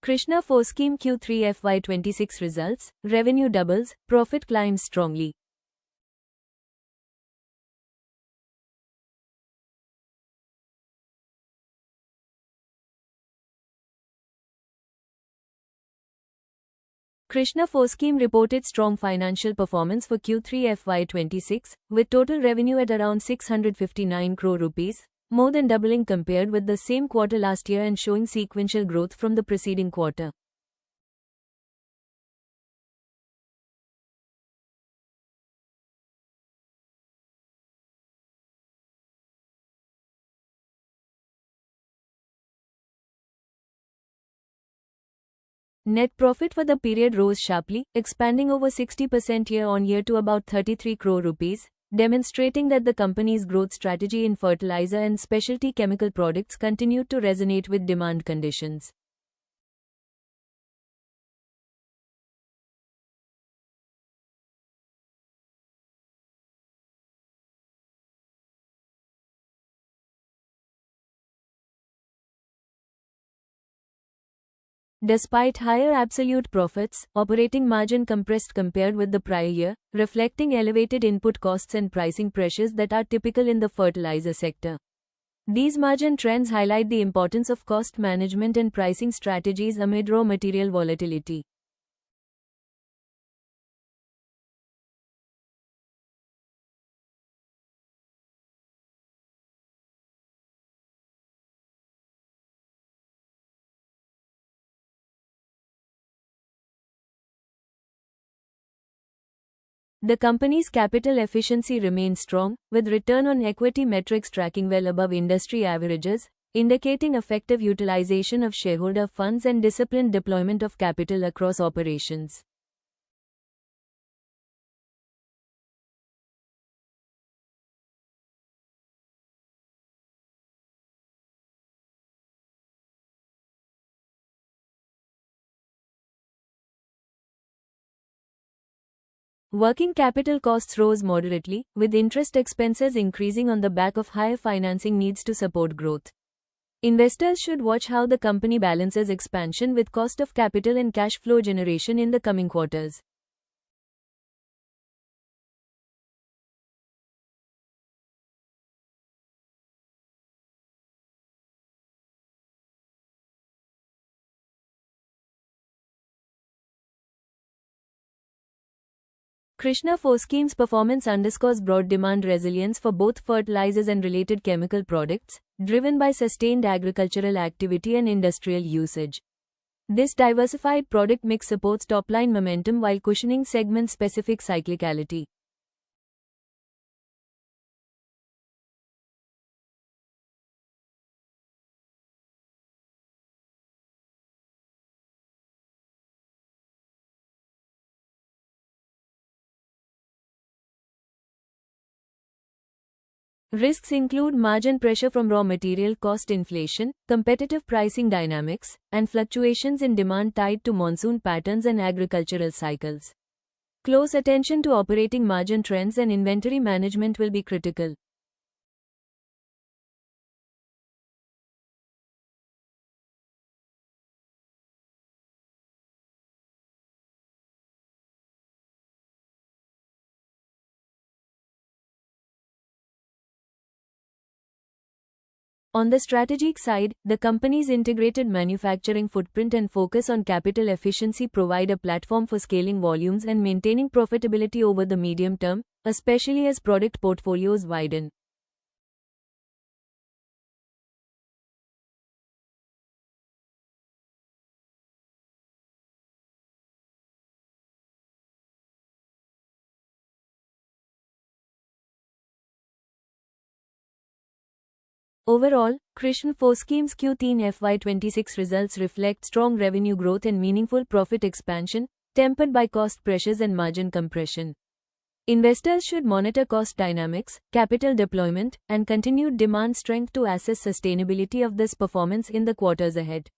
Krishna Foscheme Q3 FY26 results, revenue doubles, profit climbs strongly. Krishna Foscheme reported strong financial performance for Q3 FY26, with total revenue at around 659 crore rupees, more than doubling compared with the same quarter last year and showing sequential growth from the preceding quarter. Net profit for the period rose sharply, expanding over 60% year-on-year to about 33 crore rupees, demonstrating that the company's growth strategy in fertilizer and specialty chemical products continued to resonate with demand conditions. Despite higher absolute profits, operating margin compressed compared with the prior year, reflecting elevated input costs and pricing pressures that are typical in the fertilizer sector. These margin trends highlight the importance of cost management and pricing strategies amid raw material volatility. The company's capital efficiency remains strong, with return on equity metrics tracking well above industry averages, indicating effective utilization of shareholder funds and disciplined deployment of capital across operations. Working capital costs rose moderately, with interest expenses increasing on the back of higher financing needs to support growth. Investors should watch how the company balances expansion with cost of capital and cash flow generation in the coming quarters. Krishna Foscheme's performance underscores broad demand resilience for both fertilizers and related chemical products, driven by sustained agricultural activity and industrial usage. This diversified product mix supports top-line momentum while cushioning segment-specific cyclicality. Risks include margin pressure from raw material cost inflation, competitive pricing dynamics, and fluctuations in demand tied to monsoon patterns and agricultural cycles. Close attention to operating margin trends and inventory management will be critical. On the strategic side, the company's integrated manufacturing footprint and focus on capital efficiency provide a platform for scaling volumes and maintaining profitability over the medium term, especially as product portfolios widen. Overall, Krishna Foscheme's Q3 FY26 results reflect strong revenue growth and meaningful profit expansion, tempered by cost pressures and margin compression. Investors should monitor cost dynamics, capital deployment, and continued demand strength to assess sustainability of this performance in the quarters ahead.